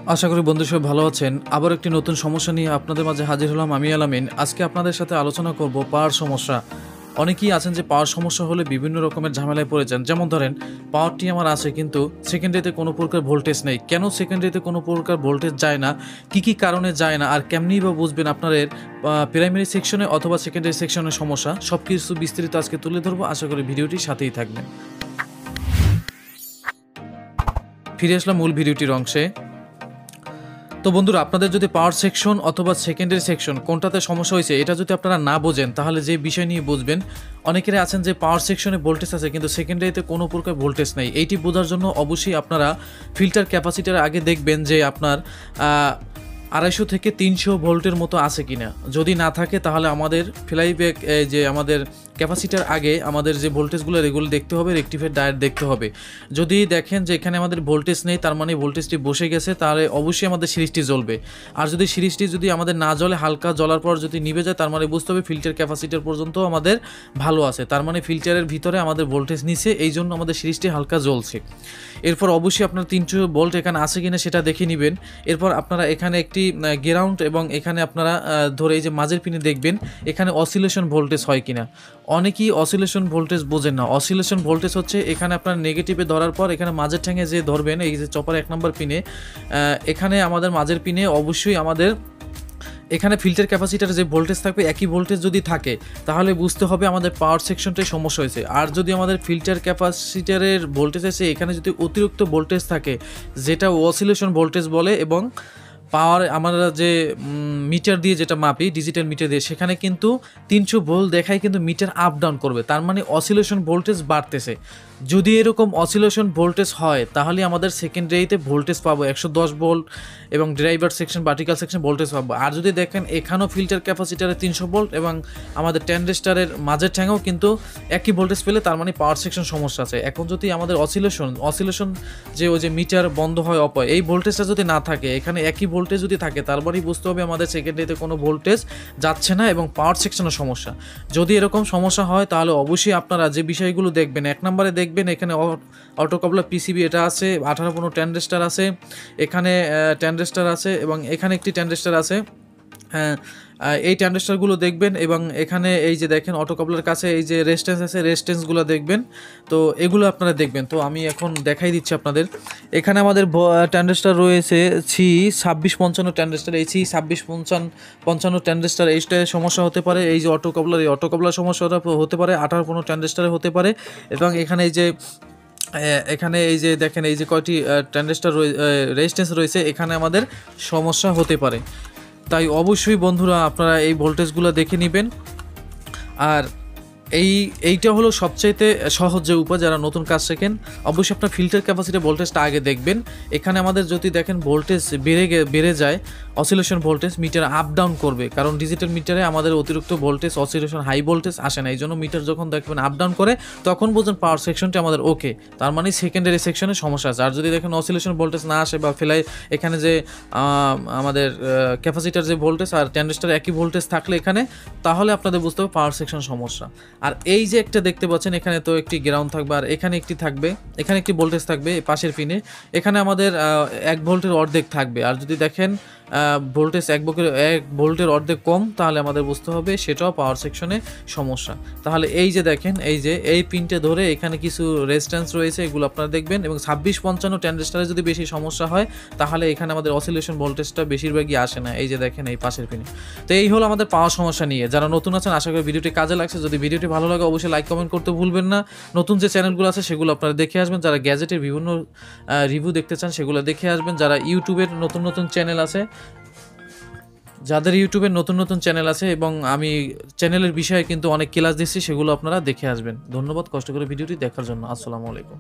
আশা করি বন্ধু সবাই ভালো আছেন। আবার একটি নতুন সমস্যা নিয়ে আপনাদের মাঝে হাজির হলাম আমি আলামিন। আজকে আপনাদের সাথে আলোচনা করব পাওয়ার সমস্যা। অনেকেই আছেন যে পাওয়ার সমস্যা হলে বিভিন্ন রকমের ঝামেলায় পড়ে যান। যেমন ধরেন পাওয়ারটি আমার আছে কিন্তু সেকেন্ডারিতে কোনো প্রকার ভোল্টেজ নেই। কেন সেকেন্ডারিতে কোনো প্রকার ভোল্টেজ যায় না, কি কারণে যায় না, আর কেমনিই বা বুঝবেন আপনাদের প্রাইমারি সেকশনে অথবা সেকেন্ডারি সেকশনের সমস্যা, সব কিছু বিস্তারিত আজকে তুলে ধরবো। আশা করি ভিডিওটির সাথেই থাকবেন। ফিরে আসলাম মূল ভিডিওটির অংশে। তো বন্ধুরা, আপনাদের যদি পাওয়ার সেকশন অথবা সেকেন্ডারি সেকশন কোনটাতে সমস্যা হয়েছে এটা যদি আপনারা না বোঝেন, তাহলে যে বিষয় নিয়ে বুঝবেন, অনেকেরই আছেন যে পাওয়ার সেকশনে ভোল্টেজ আছে কিন্তু সেকেন্ডারিতে কোনো প্রকার ভোল্টেজ নেই। এইটি বোঝার জন্য অবশ্যই আপনারা ফিল্টার ক্যাপাসিটার আগে দেখবেন যে আপনার 250 থেকে 300 ভোল্টের মতো আছে কিনা। যদি না থাকে তাহলে আমাদের ফ্লাইব্যাক যে আমাদের ক্যাপাসিটার আগে আমাদের যে ভোল্টেজগুলো এগুলো দেখতে হবে, রেকটিফায়ার ডায়োড দেখতে হবে। যদি দেখেন যে এখানে আমাদের ভোল্টেজ নেই, তার মানে ভোল্টেজটি বসে গেছে, তাহলে অবশ্যই আমাদের সিরিজটি জ্বলবে। আর যদি সিরিজটি যদি আমাদের না জ্বলে, হালকা জ্বলার পর যদি নিভে যায়, তার মানে বুঝতে হবে ফিল্টার ক্যাপাসিটার পর্যন্ত আমাদের ভালো আছে, তার মানে ফিল্টারের ভিতরে আমাদের ভোল্টেজ নিচে, এই জন্য আমাদের সিরিজটি হালকা জ্বলছে। এরপর অবশ্যই আপনার 300 ভোল্ট এখানে আছে কিনা সেটা দেখে নেবেন। এরপর আপনারা এখানে একটি গ্রাউন্ড এবং এখানে আপনারা ধরে এই যে মাঝের পিনে দেখবেন এখানে অসিলেশন ভোল্টেজ হয় কিনা। অনেকেই অসিলেশন ভোল্টেজ বোঝেন না। অসিলেশন ভোল্টেজ হচ্ছে এখানে আপনার নেগেটিভে ধরার পর এখানে মাঝের ঠ্যাঙে যে ধরবেন, এই যে চপার 1 নম্বর পিনে, এখানে আমাদের মাঝের পিনে অবশ্যই আমাদের এখানে ফিল্টার ক্যাপাসিটার যে ভোল্টেজ থাকবে একই ভোল্টেজ যদি থাকে তাহলে বুঝতে হবে আমাদের পাওয়ার সেকশনটাই সমস্যা হয়েছে। আর যদি আমাদের ফিল্টার ক্যাপাসিটারের ভোল্টেজ আছে এখানে যদি অতিরিক্ত ভোল্টেজ থাকে, যেটা অসিলেশন ভোল্টেজ বলে, এবং পাওয়ার আমরা যে মিটার দিয়ে যেটা মাপি, ডিজিটাল মিটার দিয়ে, সেখানে কিন্তু 300 ভোল্ট দেখায় কিন্তু মিটার আপ ডাউন করবে, তার মানে অসিলেশন ভোল্টেজ বাড়তেছে। যদি এরকম অসিলেশন ভোল্টেজ হয় তাহলে আমাদের সেকেন্ডারিতে ভোল্টেজ পাবো 110 ভোল্ট এবং driver section vertical section voltage পাবো। আর যদি দেখেন এখানেও ফিল্টার ক্যাপাসিটারে 300 ভোল্ট এবং আমাদের ট্যানজিস্টরের মাঝের ঠ্যাঙেও কিন্তু একই ভোল্টেজ পেলে, তার মানে পাওয়ার সেকশন সমস্যা আছে। এখন যদি আমাদের অসিলেশন যে ওই যে মিটার বন্ধ হয় অফ হয়, এই ভোল্টেজটা যদি না থাকে, এখানে একই ভোল্টেজ যদি থাকে, তারপরেই বুঝতে হবে আমাদের সেকেন্ডারিতে কোনো ভোল্টেজ যাচ্ছে না এবং পাওয়ার সেকশনের সমস্যা। যদি এরকম সমস্যা হয় তাহলে অবশ্যই আপনারা যে বিষয়গুলো দেখবেন, 1 নম্বরে দেখবেন এখানে অটোকাপলার পিসিবি এটা আছে, 18-15 ট্যানজিস্টর আছে, এখানে ট্যানজিস্টর আছে এবং এখানে একটি ট্যানজিস্টর আছে। এই ট্যানজিস্টরগুলো দেখবেন এবং এখানে এই যে দেখেন অটোকাপলার কাছে এই যে রেজিস্ট্যান্স আছে, রেজিস্ট্যান্সগুলো দেখবেন। তো এগুলো আপনারা দেখবেন। তো আমি এখন দেখাই দিচ্ছি আপনাদের। এখানে আমাদের ট্যানজিস্টর রয়েছে C2655 ট্যানজিস্টর। এই C2655 ট্যানজিস্টর এইটার সমস্যা হতে পারে, এই যে অটোকাপলার সমস্যাটা হতে পারে, 18-15 ট্যানজিস্টরে হতে পারে। এবং এখানে এই যে দেখেন এই যে কয়টি ট্যানজিস্টর রেজিস্ট্যান্স রয়েছে, এখানে আমাদের সমস্যা হতে পারে। তাই অবশ্যই বন্ধুরা আপনারা এই ভোল্টেজগুলো দেখে নেবেন। আর এইটা হলো সবচাইতে সহজ যে উপায়, যারা নতুন কাজ শেখেন অবশ্যই আপনার ফিল্টার ক্যাপাসিটি ভোল্টেজটা আগে দেখবেন। এখানে আমাদের যদি দেখেন ভোল্টেজ বেড়ে যায়, oscillation voltage metre up down করবে, কারণ ডিজিটাল মিটারে আমাদের অতিরিক্ত ভোল্টেজ অসিলেশন হাই ভোল্টেজ আসে না। এই জন্য মিটার যখন দেখবেন আপ ডাউন করে তখন বুঝবেন পাওয়ার সেকশনটি আমাদের ওকে, তার মানে সেকেন্ডারি সেকশনে সমস্যা আছে। আর যদি দেখেন অসিলেশন ভোল্টেজ না আসে বা এখানে যে আমাদের ক্যাপাসিটার যে ভোল্টেজ আর ট্যানজিস্টর একই ভোল্টেজ থাকলে এখানে, তাহলে আপনাদের বুঝতে হবে পাওয়ার সেকশন সমস্যা। আর এই যে একটা দেখতে পাচ্ছেন এখানে তো একটি গ্রাউন্ড থাকবে, আর এখানে একটি থাকবে, এখানে একটি ভোল্টেজ থাকবে পাশের পিনে, এখানে আমাদের 1 ভোল্টের অর্ধেক থাকবে। আর যদি দেখেন ভোল্টেজ 1 ভোল্টের অর্ধেক কম, তাহলে আমাদের বুঝতে হবে সেটাও পাওয়ার সেকশনে সমস্যা। তাহলে এই যে দেখেন এই পিনটে ধরে এখানে কিছু রেজিস্ট্যান্স রয়েছে, এগুলো আপনারা দেখবেন। এবং 2655 ট্যানজিস্টরে যদি বেশি সমস্যা হয় তাহলে এখানে আমাদের অসিলেশন ভোল্টেজটা বেশিরভাগই আসে না, এই যে দেখেন এই পাশের পিনে। তো এই হলো আমাদের পাওয়ার সমস্যা নিয়ে। যারা নতুন আছেন আশা করি ভিডিওটি কাজে লাগছে। যদি ভিডিওটি ভালো লাগে অবশ্যই লাইক কমেন্ট করতে ভুলবেন না। নতুন যে চ্যানেলগুলো আছে সেগুলো আপনারা দেখে আসবেন। যারা গ্যাজেটের বিভিন্ন রিভিউ দেখতে চান সেগুলো দেখে আসবেন। যারা ইউটিউবের নতুন চ্যানেল আছে, যাদের ইউটিউবের নতুন চ্যানেল আছে এবং আমি চ্যানেলের বিষয়ে কিন্তু অনেক ক্লাস দিচ্ছি, সেগুলো আপনারা দেখে আসবেন। ধন্যবাদ কষ্ট করে ভিডিওটি দেখার জন্য। আসসালামু আলাইকুম।